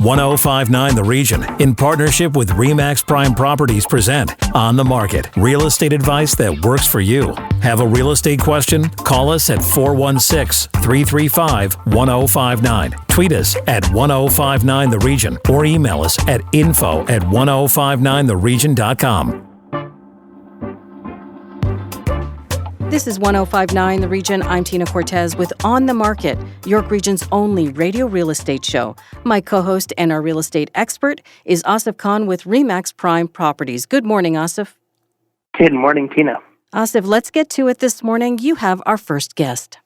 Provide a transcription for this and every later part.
1059 The Region, in partnership with RE/MAX Prime Properties, present On the Market, real estate advice that works for you. Have a real estate question? Call us at 416-335-1059. Tweet us at 1059 The Region or email us at info@1059theregion.com. This is 1059 The Region. I'm Tina Cortez with On the Market, York Region's only radio real estate show. My co-host and our real estate expert is Asif Khan with RE/MAX Prime Properties. Good morning, Asif. Good morning, Tina. Asif, let's get to it this morning. You have our first guest.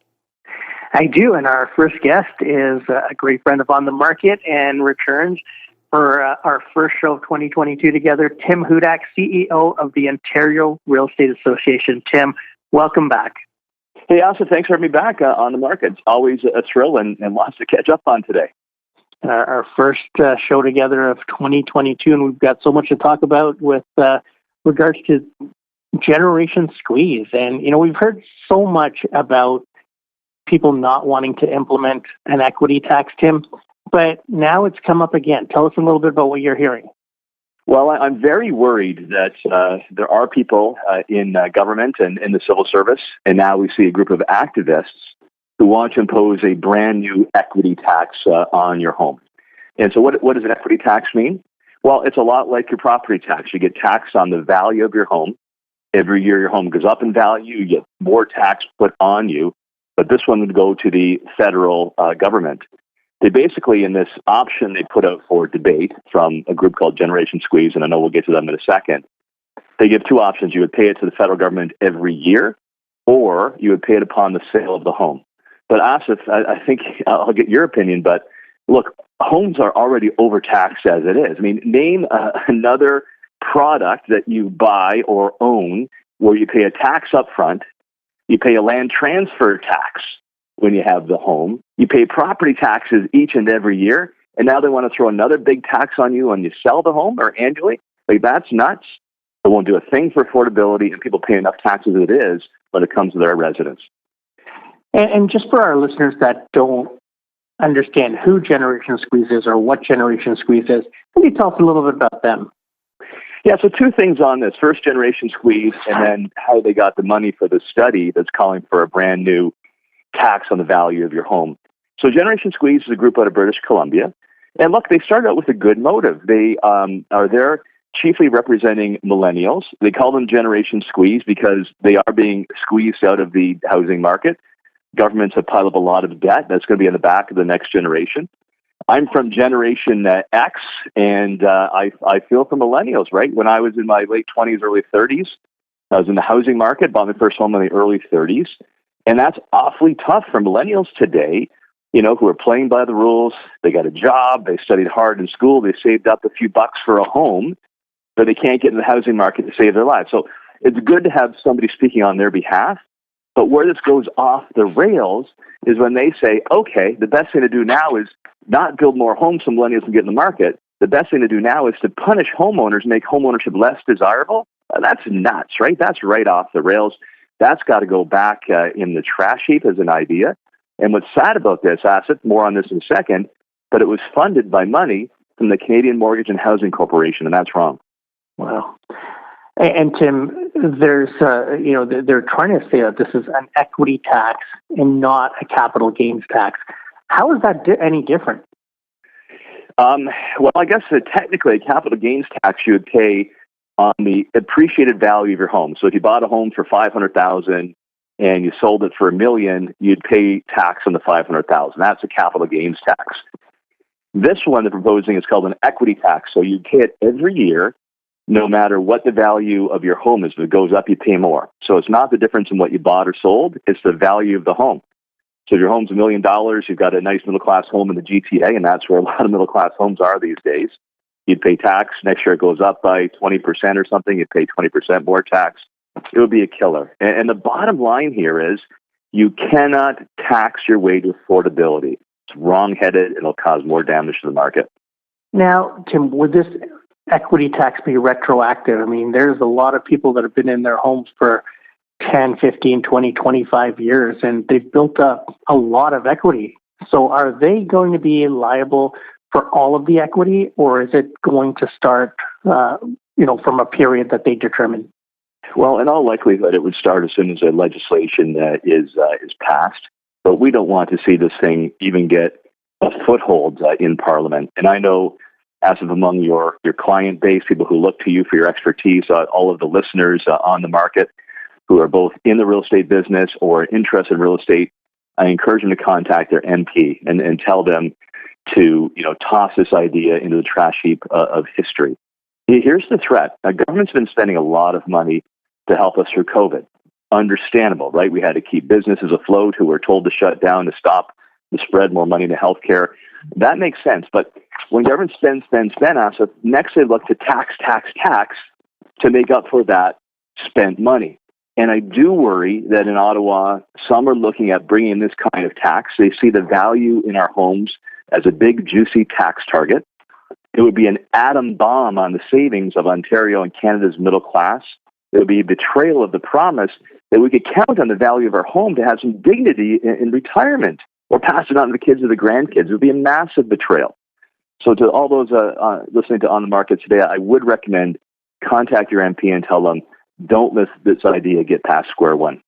I do, and our first guest is a great friend of On the Market and returns for our first show of 2022 together, Tim Hudak, CEO of the Ontario Real Estate Association. Tim, welcome back. Hey, Asif, thanks for having me back On the Market. It's always a thrill and lots to catch up on today. Our first show together of 2022, and we've got so much to talk about with regards to generation squeeze. And, you know, we've heard so much about people not wanting to implement an equity tax, Tim, but now it's come up again. Tell us a little bit about what you're hearing. Well, I'm very worried that there are people in government and in the civil service, and now we see a group of activists who want to impose a brand new equity tax on your home. And so what does an equity tax mean? Well, it's a lot like your property tax. You get taxed on the value of your home. Every year your home goes up in value, you get more tax put on you, but this one would go to the federal government. They basically, in this option they put out for debate from a group called Generation Squeeze, and I know we'll get to them in a second, they give two options. You would pay it to the federal government every year, or you would pay it upon the sale of the home. But Asif, I think I'll get your opinion, but look, homes are already overtaxed as it is. I mean, name another product that you buy or own where you pay a tax up front, you pay a land transfer tax when you have the home, you pay property taxes each and every year, and now they want to throw another big tax on you when you sell the home or annually? Like, that's nuts. They won't do a thing for affordability, and people pay enough taxes as it is when it comes to their residents. And just for our listeners that don't understand who Generation Squeeze is or what Generation Squeeze is, can you tell us a little bit about them? Yeah, so two things on this. First, Generation Squeeze, and then how they got the money for the study that's calling for a brand new tax on the value of your home. So Generation Squeeze is a group out of British Columbia. And look, they started out with a good motive. They are there chiefly representing millennials. They call them Generation Squeeze because they are being squeezed out of the housing market. Governments have piled up a lot of debt that's going to be in the back of the next generation. I'm from Generation X, and I feel for millennials, right? When I was in my late 20s, early 30s, I was in the housing market, bought my first home in the early 30s. And that's awfully tough for millennials today, you know, who are playing by the rules. They got a job, they studied hard in school, they saved up a few bucks for a home, but they can't get in the housing market to save their lives. So it's good to have somebody speaking on their behalf. But where this goes off the rails is when they say, okay, the best thing to do now is not build more homes so millennials can get in the market. The best thing to do now is to punish homeowners, make homeownership less desirable. That's nuts, right? That's right off the rails. That's got to go back in the trash heap as an idea. And what's sad about this, Asif, more on this in a second, but it was funded by money from the Canadian Mortgage and Housing Corporation, and that's wrong. Wow. And Tim, there's, they're trying to say that this is an equity tax and not a capital gains tax. How is that any different? Well, I guess technically a capital gains tax you would pay on the appreciated value of your home. So if you bought a home for $500,000 and you sold it for $1 million, you'd pay tax on the $500,000. That's a capital gains tax. This one they're proposing is called an equity tax. So you pay it every year, no matter what the value of your home is. If it goes up, you pay more. So it's not the difference in what you bought or sold, it's the value of the home. So if your home's $1 million, you've got a nice middle-class home in the GTA, and that's where a lot of middle-class homes are these days. You'd pay tax. Next year it goes up by 20% or something. You'd pay 20% more tax. It would be a killer. And the bottom line here is you cannot tax your way to affordability. It's wrong-headed. It'll cause more damage to the market. Now, Tim, would this equity tax be retroactive? I mean, there's a lot of people that have been in their homes for 10, 15, 20, 25 years, and they've built up a lot of equity. So are they going to be liable for all of the equity, or is it going to start, from a period that they determine? Well, in all likelihood, it would start as soon as the legislation is passed. But we don't want to see this thing even get a foothold in Parliament. And I know, as of among your client base, people who look to you for your expertise, all of the listeners on the market who are both in the real estate business or interested in real estate, I encourage them to contact their MP and tell them to toss this idea into the trash heap of history. Here's the threat. Now, government's been spending a lot of money to help us through COVID. Understandable, right? We had to keep businesses afloat who were told to shut down to stop the spread, more money into healthcare. That makes sense. But when government spends, Asif, next they look to tax to make up for that spent money. And I do worry that in Ottawa, some are looking at bringing in this kind of tax. They see the value in our homes as a big, juicy tax target. It would be an atom bomb on the savings of Ontario and Canada's middle class. It would be a betrayal of the promise that we could count on the value of our home to have some dignity in retirement or pass it on to the kids or the grandkids. It would be a massive betrayal. So to all those listening to On the Market today, I would recommend contact your MP and tell them, don't let this idea get past square one.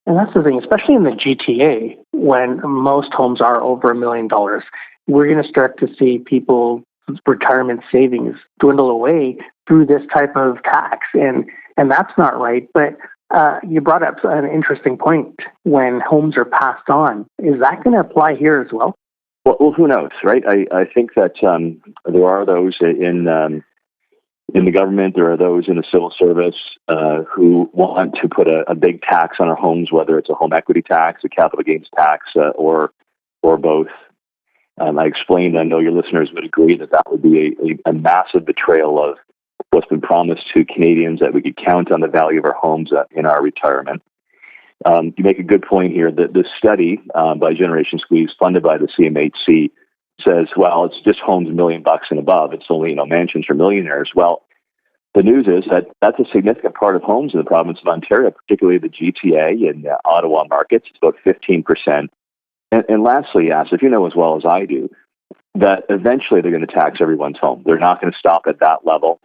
And that's the thing, especially in the GTA, when most homes are over $1 million, we're going to start to see people's retirement savings dwindle away through this type of tax. And that's not right. But you brought up an interesting point when homes are passed on. Is that going to apply here as well? Well, who knows, right? I think that there are those in the government, there are those in the civil service who want to put a big tax on our homes, whether it's a home equity tax, a capital gains tax, or both. I explained, I know your listeners would agree that would be a massive betrayal of what's been promised to Canadians, that we could count on the value of our homes in our retirement. You make a good point here that this study by Generation Squeeze, funded by the CMHC, says, well, it's just homes $1 million and above. It's only mansions for millionaires. Well, the news is that that's a significant part of homes in the province of Ontario, particularly the GTA and Ottawa markets. It's about 15%. And lastly, Asif, you know as well as I do, that eventually they're going to tax everyone's home. They're not going to stop at that level.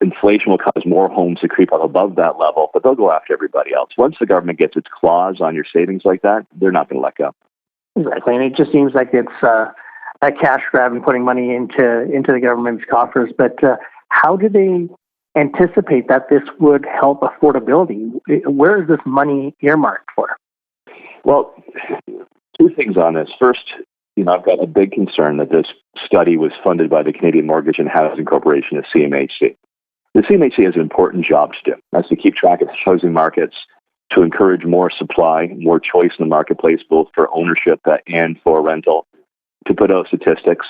Inflation will cause more homes to creep up above that level, but they'll go after everybody else. Once the government gets its claws on your savings like that, they're not going to let go. Exactly, and it just seems like it's a cash grab and putting money into the government's coffers. But how do they anticipate that this would help affordability? Where is this money earmarked for? Well, two things on this. First, I've got a big concern that this study was funded by the Canadian Mortgage and Housing Corporation, the CMHC. The CMHC has an important job to do. That's to keep track of housing markets, to encourage more supply, more choice in the marketplace, both for ownership and for rental, to put out statistics,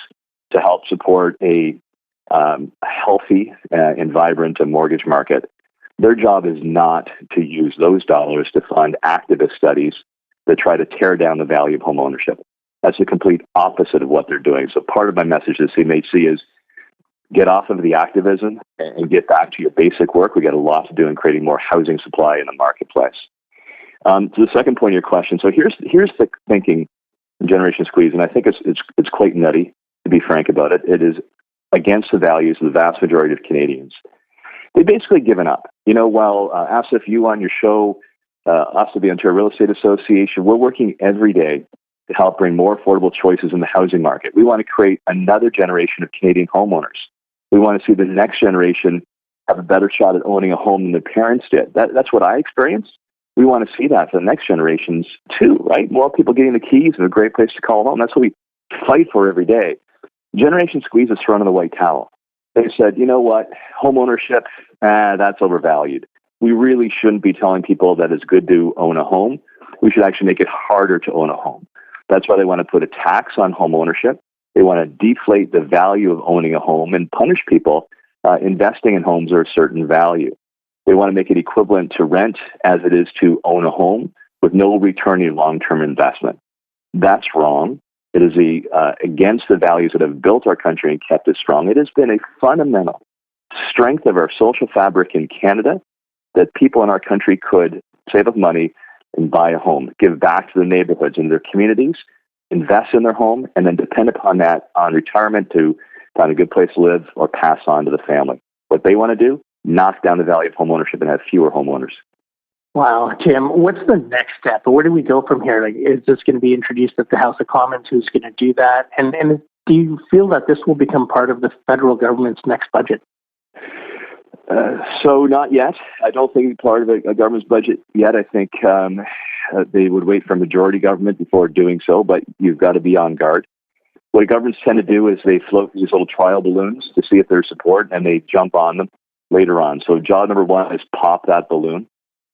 to help support a healthy and vibrant mortgage market. Their job is not to use those dollars to fund activist studies that try to tear down the value of home ownership. That's the complete opposite of what they're doing. So part of my message to the CMHC is get off of the activism and get back to your basic work. We got a lot to do in creating more housing supply in the marketplace. To the second point of your question, so here's the thinking in Generation Squeeze, and I think it's quite nutty, to be frank about it. It is against the values of the vast majority of Canadians. They've basically given up. While Asif, you on your show, us at the Ontario Real Estate Association, we're working every day to help bring more affordable choices in the housing market. We want to create another generation of Canadian homeowners. We want to see the next generation have a better shot at owning a home than their parents did. That's what I experienced. We want to see that for the next generations too, right? More people getting the keys and a great place to call home. That's what we fight for every day. Generation Squeeze is thrown in the white towel. They said, you know what, home ownership, that's overvalued. We really shouldn't be telling people that it's good to own a home. We should actually make it harder to own a home. That's why they want to put a tax on home ownership. They want to deflate the value of owning a home and punish people investing in homes are a certain value. They want to make it equivalent to rent as it is to own a home with no returning long-term investment. That's wrong. It is against the values that have built our country and kept it strong. It has been a fundamental strength of our social fabric in Canada that people in our country could save up money and buy a home, give back to the neighborhoods and their communities, invest in their home, and then depend upon that on retirement to find a good place to live, or pass on to the family. What they want to do, knock down the value of homeownership and have fewer homeowners. Wow, Tim, what's the next step? Where do we go from here? Like, is this going to be introduced at the House of Commons? Who's going to do that? And do you feel that this will become part of the federal government's next budget? So not yet. I don't think it's part of a government's budget yet. I think they would wait for a majority government before doing so, but you've got to be on guard. What governments tend to do is they float these little trial balloons to see if there's support, and they jump on them later on. So job number one is pop that balloon.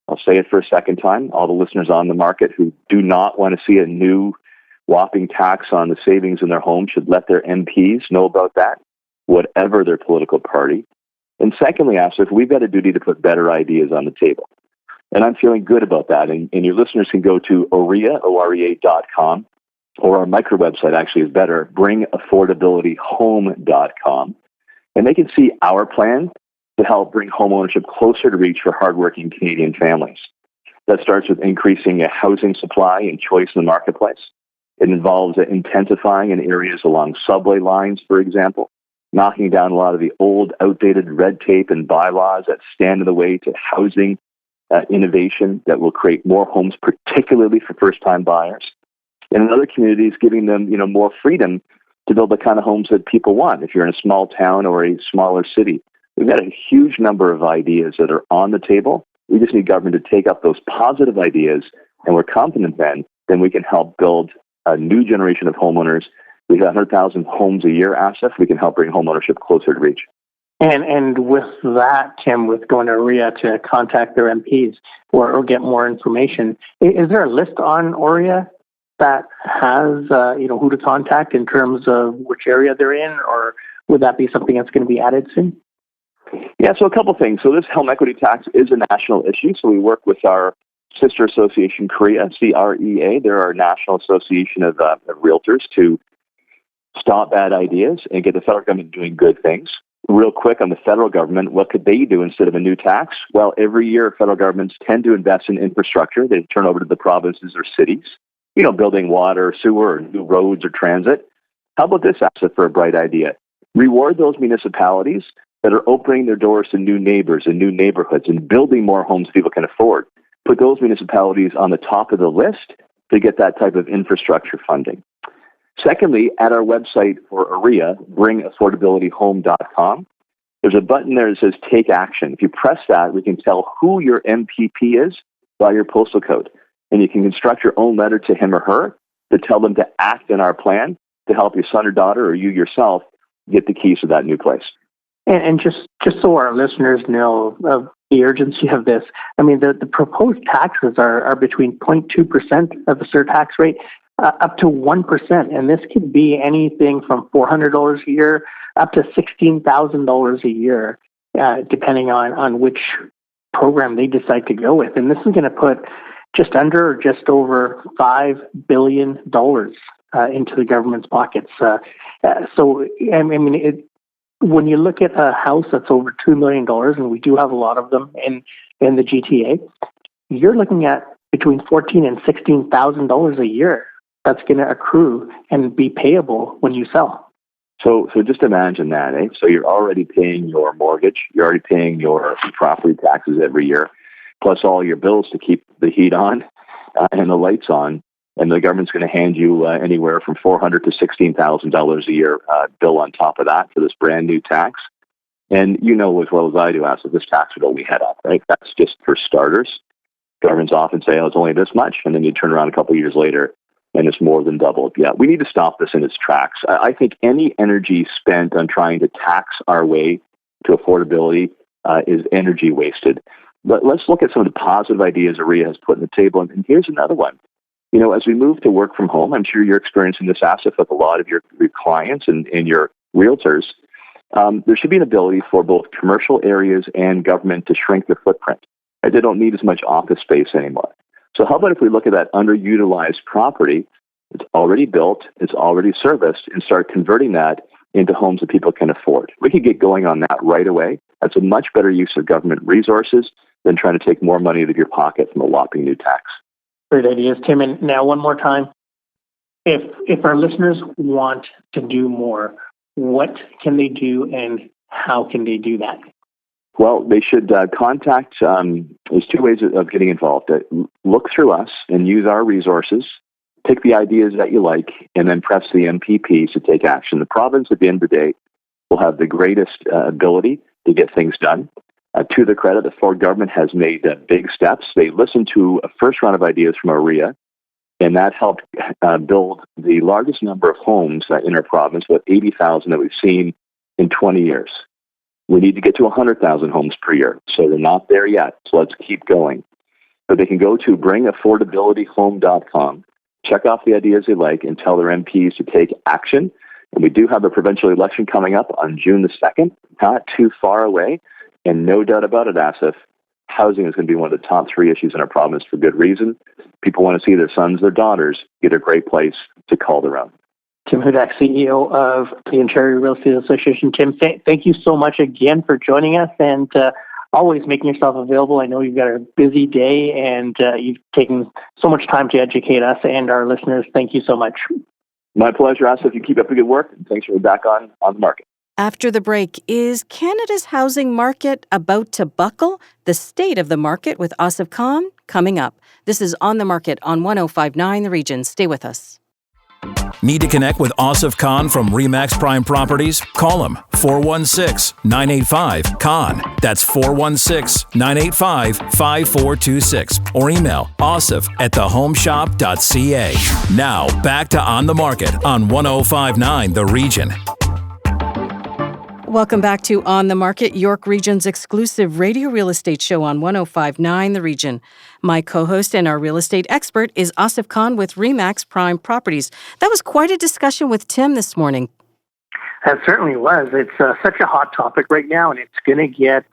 I'll say it for a second time. All the listeners on the market who do not want to see a new whopping tax on the savings in their home should let their MPs know about that, whatever their political party. And secondly, Asif, we've got a duty to put better ideas on the table. And I'm feeling good about that. And your listeners can go to OREA, OREA.com, or our micro website actually is better, bringaffordabilityhome.com. And they can see our plan to help bring homeownership closer to reach for hardworking Canadian families. That starts with increasing a housing supply and choice in the marketplace. It involves intensifying in areas along subway lines, for example, knocking down a lot of the old, outdated red tape and bylaws that stand in the way to housing innovation that will create more homes, particularly for first-time buyers. And in other communities, giving them more freedom to build the kind of homes that people want. If you're in a small town or a smaller city, we've got a huge number of ideas that are on the table. We just need government to take up those positive ideas, and we're confident then we can help build a new generation of homeowners. We've got 100,000 homes a year, Asif. We can help bring homeownership closer to reach. And with that, Tim, with going to OREA to contact their MPs or get more information, is there a list on OREA that has who to contact in terms of which area they're in, or would that be something that's going to be added soon? Yeah, so a couple things. So this home equity tax is a national issue. So we work with our sister association, CREA, CREA. They're our National Association of Realtors, to stop bad ideas and get the federal government doing good things. Real quick on the federal government, what could they do instead of a new tax? Well, every year federal governments tend to invest in infrastructure. They turn over to the provinces or cities, building water, sewer, or new roads or transit. How about this, Asif, for a bright idea? Reward those municipalities that are opening their doors to new neighbors and new neighborhoods and building more homes people can afford. Put those municipalities on the top of the list to get that type of infrastructure funding. Secondly, at our website for OREA, bringaffordabilityhome.com, there's a button there that says Take Action. If you press that, we can tell who your MPP is by your postal code. And you can construct your own letter to him or her to tell them to act in our plan to help your son or daughter or you yourself get the keys to that new place. And just so our listeners know of the urgency of this, the proposed taxes are between 0.2% of the surtax rate up to 1%. And this could be anything from $400 a year up to $16,000 a year, depending on which program they decide to go with. And this is going to put just under or just over $5 billion into the government's pockets. When you look at a house that's over $2 million, and we do have a lot of them in the GTA, you're looking at between $14,000 and $16,000 a year that's going to accrue and be payable when you sell. So just imagine that, eh? So you're already paying your mortgage, you're already paying your property taxes every year, plus all your bills to keep the heat on and the lights on. And the government's going to hand you anywhere from $400,000 to $16,000 a year bill on top of that for this brand new tax. And you know as well as I do, Asif, this tax would only head up, right? That's just for starters. Governments often say, it's only this much. And then you turn around a couple of years later and it's more than doubled. Yeah, we need to stop this in its tracks. I think any energy spent on trying to tax our way to affordability is energy wasted. But let's look at some of the positive ideas OREA has put on the table. And here's another one. As we move to work from home, I'm sure you're experiencing this, Asif, with a lot of your clients and your realtors. There should be an ability for both commercial areas and government to shrink their footprint. They don't need as much office space anymore. So how about if we look at that underutilized property, it's already built, it's already serviced, and start converting that into homes that people can afford? We could get going on that right away. That's a much better use of government resources than trying to take more money out of your pocket from a whopping new tax. Great ideas, Tim. And now one more time, if our listeners want to do more, what can they do and how can they do that? Well, they should contact, there's two ways of getting involved. Look through us and use our resources, pick the ideas that you like, and then press the MPPs to take action. The province, at the end of the day, will have the greatest ability to get things done. To the credit, the Ford government has made big steps. They listened to a first round of ideas from OREA, and that helped build the largest number of homes in our province, with 80,000 that we've seen in 20 years. We need to get to 100,000 homes per year, so they're not there yet. So let's keep going. So they can go to bringaffordabilityhome.com, check off the ideas they like, and tell their MPs to take action. And we do have a provincial election coming up on June the 2nd, not too far away. And no doubt about it, Asif, housing is going to be one of the top 3 issues in our province for good reason. People want to see their sons, their daughters get a great place to call their own. Tim Hudak, CEO of the Ontario Real Estate Association. Tim, thank you so much again for joining us and always making yourself available. I know you've got a busy day and you've taken so much time to educate us and our listeners. Thank you so much. My pleasure, Asif. You keep up the good work, and thanks for being back on the market. After the break, is Canada's housing market about to buckle? The state of the market with Asif Khan coming up. This is On the Market on 105.9 The Region. Stay with us. Need to connect with Asif Khan from RE/MAX Prime Properties? Call him 416-985-KHAN. That's 416-985-5426. Or email asif@thehomeshop.ca. Now, back to On the Market on 105.9 The Region. Welcome back to On the Market, York Region's exclusive radio real estate show on 105.9 The Region. My co-host and our real estate expert is Asif Khan with RE/MAX Prime Properties. That was quite a discussion with Tim this morning. That certainly was. It's such a hot topic right now, and it's going to get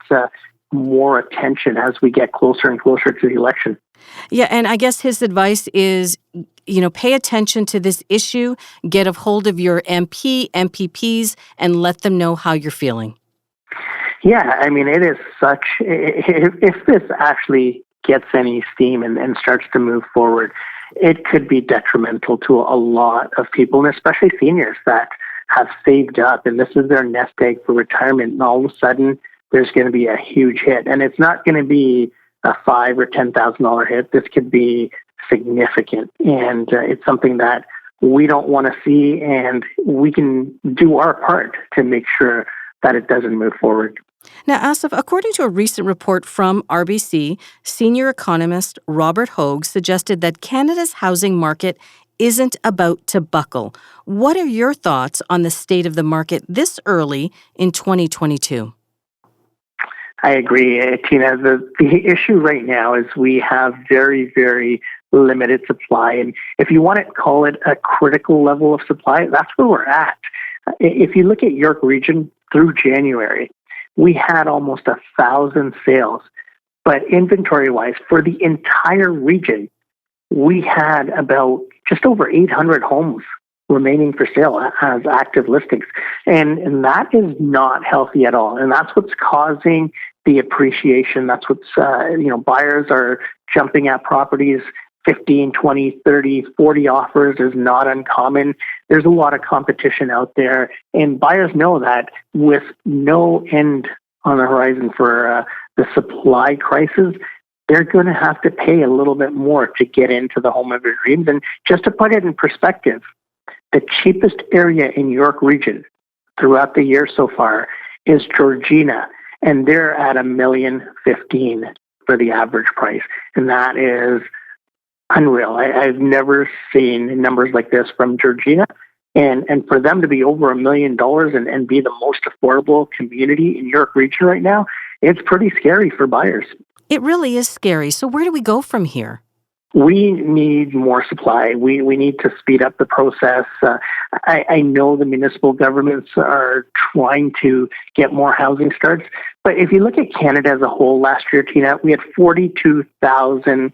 more attention as we get closer and closer to the election. Yeah, and I guess his advice is, pay attention to this issue, get a hold of your MPPs, and let them know how you're feeling. Yeah, I mean, it is such, if this actually gets any steam and starts to move forward, it could be detrimental to a lot of people, and especially seniors that have saved up, and this is their nest egg for retirement, and all of a sudden, there's going to be a huge hit. And it's not going to be a $5,000 or $10,000 hit. This could be significant. And it's something that we don't want to see, and we can do our part to make sure that it doesn't move forward. Now, Asif, according to a recent report from RBC, senior economist Robert Hogue suggested that Canada's housing market isn't about to buckle. What are your thoughts on the state of the market this early in 2022? I agree, Tina. The issue right now is we have very, very limited supply. And if you want to call it a critical level of supply, that's where we're at. If you look at York Region through January, we had almost 1,000 sales. But inventory-wise, for the entire region, we had about just over 800 homes remaining for sale as active listings. And that is not healthy at all. And that's what's causing the appreciation. That's what's, buyers are jumping at properties. 15, 20, 30, 40 offers is not uncommon. There's a lot of competition out there. And buyers know that with no end on the horizon for the supply crisis, they're going to have to pay a little bit more to get into the home of their dreams. And just to put it in perspective, the cheapest area in York Region throughout the year so far is Georgina, and they're at $1,015,000 for the average price. And that is unreal. I've never seen numbers like this from Georgina. And for them to be over $1 million and be the most affordable community in York Region right now, it's pretty scary for buyers. It really is scary. So where do we go from here? We need more supply. We need to speed up the process. I know the municipal governments are trying to get more housing starts, but if you look at Canada as a whole last year, Tina, we had 42,000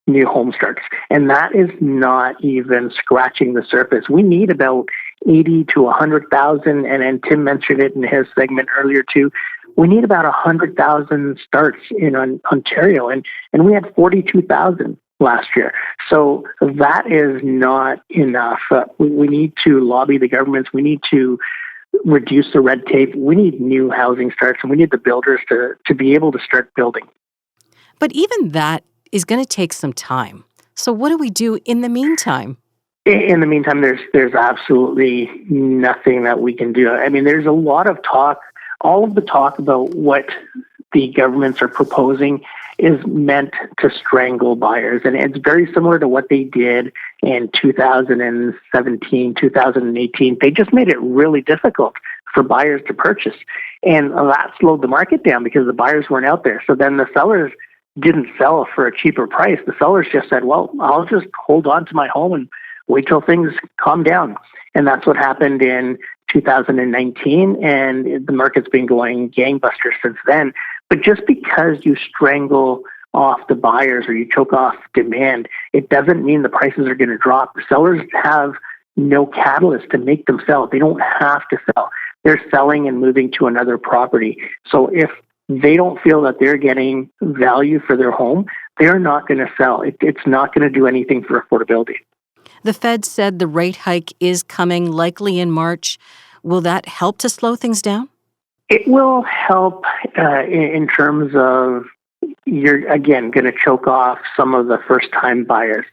new home starts, and that is not even scratching the surface. We need about 80 to 100,000, and Tim mentioned it in his segment earlier too. We need about 100,000 starts in Ontario, and we had 42,000 last year. So that is not enough. We need to lobby the governments. We need to reduce the red tape. We need new housing starts, and we need the builders to be able to start building. But even that is going to take some time. So what do we do in the meantime? In the meantime, there's absolutely nothing that we can do. I mean, there's a lot of talk. All of the talk about what the governments are proposing is meant to strangle buyers. And it's very similar to what they did in 2017, 2018. They just made it really difficult for buyers to purchase. And that slowed the market down because the buyers weren't out there. So then the sellers didn't sell for a cheaper price. The sellers just said, well, I'll just hold on to my home and wait till things calm down. And that's what happened in 2019. And the market's been going gangbusters since then. But just because you strangle off the buyers or you choke off demand, it doesn't mean the prices are going to drop. The sellers have no catalyst to make them sell. They don't have to sell. They're selling and moving to another property. So if they don't feel that they're getting value for their home, they're not going to sell. It's not going to do anything for affordability. The Fed said the rate hike is coming likely in March. Will that help to slow things down? It will help in terms of you're, again, going to choke off some of the first-time buyers.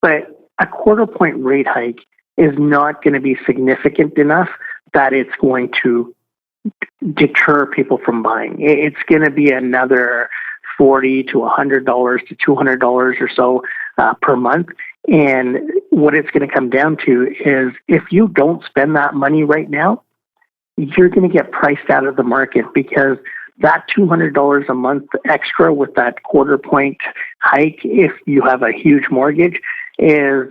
But a quarter-point rate hike is not going to be significant enough that it's going to deter people from buying. It's going to be another $40 to $100 to $200 or so per month. And what it's going to come down to is if you don't spend that money right now, you're going to get priced out of the market because that $200 a month extra with that quarter-point hike, if you have a huge mortgage, is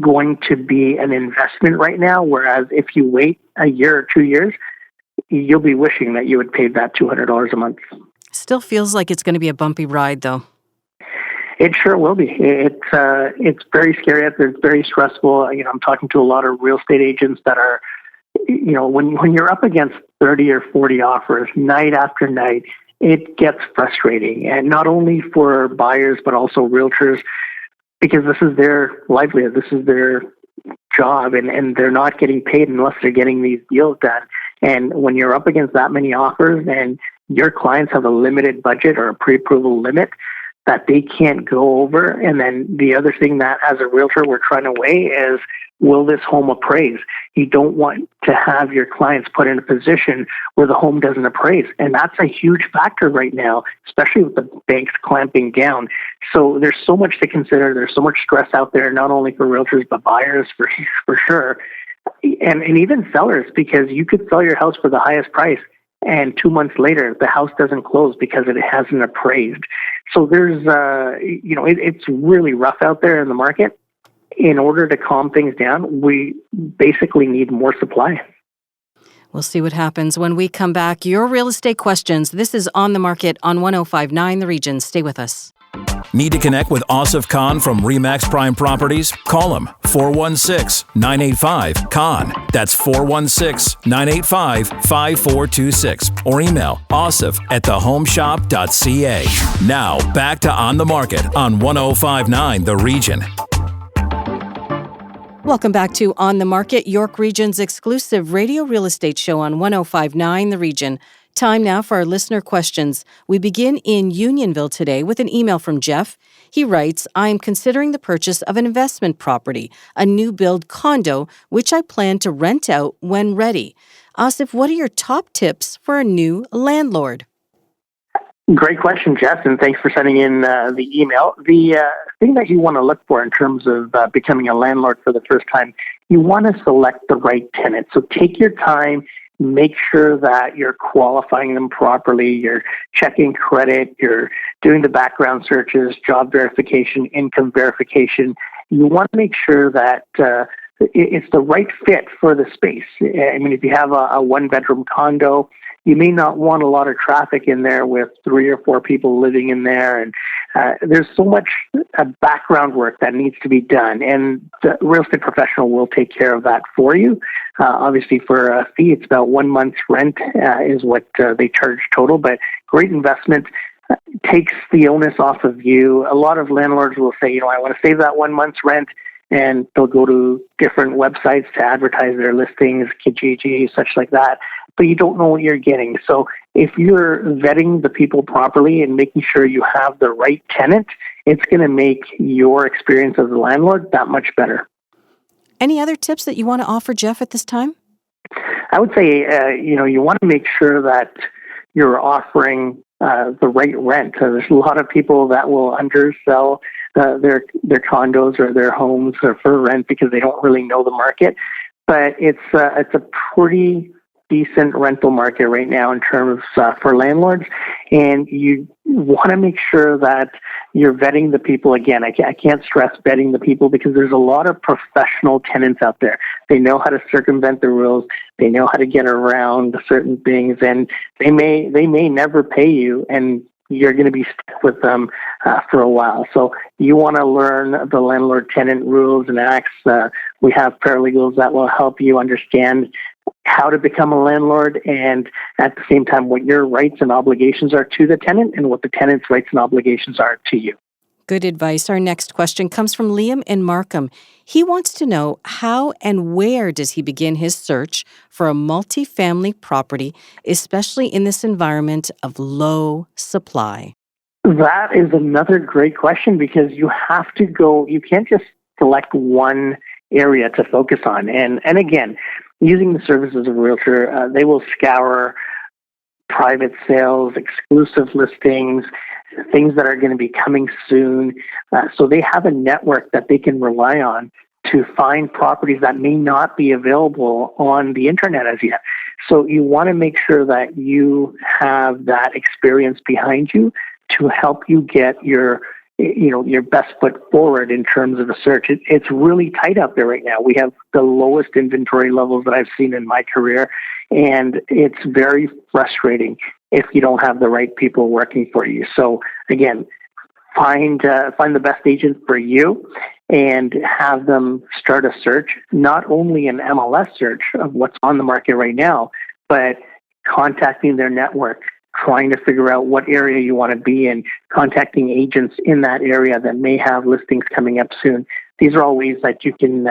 going to be an investment right now, whereas if you wait a year or 2 years, you'll be wishing that you had paid that $200 a month. Still feels like it's going to be a bumpy ride, though. It sure will be. It's very scary. It's very stressful. I'm talking to a lot of real estate agents that are, when you're up against 30 or 40 offers night after night, it gets frustrating. And not only for buyers, but also realtors, because this is their livelihood. This is their job, and they're not getting paid unless they're getting these deals done. And when you're up against that many offers and your clients have a limited budget or a pre-approval limit that they can't go over, and then the other thing that as a realtor we're trying to weigh is, will this home appraise? You don't want to have your clients put in a position where the home doesn't appraise. And that's a huge factor right now, especially with the banks clamping down. So there's so much to consider. There's so much stress out there, not only for realtors, but buyers for sure. And even sellers, because you could sell your house for the highest price and 2 months later, the house doesn't close because it hasn't appraised. So there's, it's really rough out there in the market. In order to calm things down, we basically need more supply. We'll see what happens when we come back. Your real estate questions. This is On the Market on 105.9 The Region. Stay with us. Need to connect with Asif Khan from RE/MAX Prime Properties? Call him 416-985-KHAN. That's 416-985-5426. Or email asif@thehomeshop.ca. Now, back to On the Market on 105.9 The Region. Welcome back to On the Market, York Region's exclusive radio real estate show on 105.9 The Region. Time now for our listener questions. We begin in Unionville today with an email from Jeff. He writes, I am considering the purchase of an investment property, a new build condo, which I plan to rent out when ready. Asif, what are your top tips for a new landlord? Great question, Jeff, and thanks for sending in the email. The thing that you want to look for in terms of becoming a landlord for the first time, you want to select the right tenant. So take your time. Make sure that you're qualifying them properly, you're checking credit, you're doing the background searches, job verification, income verification. You want to make sure that it's the right fit for the space. I mean, if you have a one-bedroom condo, you may not want a lot of traffic in there with 3 or 4 people living in there. And there's so much background work that needs to be done. And the real estate professional will take care of that for you. Obviously, for a fee, it's about 1 month's rent is what they charge total. But great investment. Takes the onus off of you. A lot of landlords will say, I want to save that 1 month's rent and they'll go to different websites to advertise their listings, Kijiji, such like that, but you don't know what you're getting. So if you're vetting the people properly and making sure you have the right tenant, it's going to make your experience as a landlord that much better. Any other tips that you want to offer, Jeff, at this time? I would say, you want to make sure that you're offering the right rent. There's a lot of people that will undersell their condos or their homes for rent because they don't really know the market. But it's a pretty decent rental market right now in terms for landlords, and you want to make sure that you're vetting the people. Again, I can't stress vetting the people because there's a lot of professional tenants out there. They know how to circumvent the rules. They know how to get around certain things, and they may never pay you, and you're going to be stuck with them for a while. So you want to learn the landlord-tenant rules and acts. We have paralegals that will help you understand how to become a landlord, and at the same time what your rights and obligations are to the tenant and what the tenant's rights and obligations are to you. Good advice. Our next question comes from Liam in Markham. He wants to know how and where does he begin his search for a multifamily property, especially in this environment of low supply? That is another great question because you have to go, you can't just select one area to focus on. And again, using the services of a realtor, they will scour private sales, exclusive listings, things that are going to be coming soon. So they have a network that they can rely on to find properties that may not be available on the internet as yet. So you want to make sure that you have that experience behind you to help you get your best foot forward in terms of a search. It's really tight out there right now. We have the lowest inventory levels that I've seen in my career, and it's very frustrating if you don't have the right people working for you. So again, find the best agent for you and have them start a search, not only an MLS search of what's on the market right now, but contacting their network, trying to figure out what area you want to be in, contacting agents in that area that may have listings coming up soon. These are all ways that you can,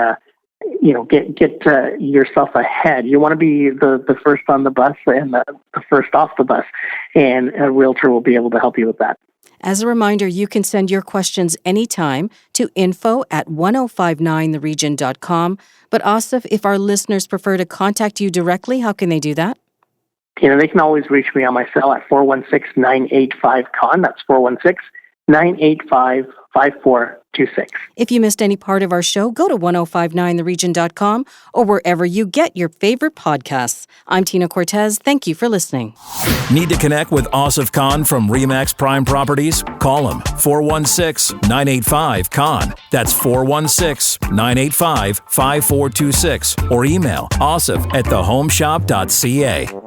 get yourself ahead. You want to be the first on the bus and the first off the bus, and a realtor will be able to help you with that. As a reminder, you can send your questions anytime to info@1059theregion.com. But Asif, if our listeners prefer to contact you directly, how can they do that? They can always reach me on my cell at 416-985-CON. That's 416-985-5426. If you missed any part of our show, go to 1059theregion.com or wherever you get your favorite podcasts. I'm Tina Cortez. Thank you for listening. Need to connect with Asif Khan from RE/MAX Prime Properties? Call him 416-985-CON. That's 416-985-5426 or email asif@thehomeshop.ca.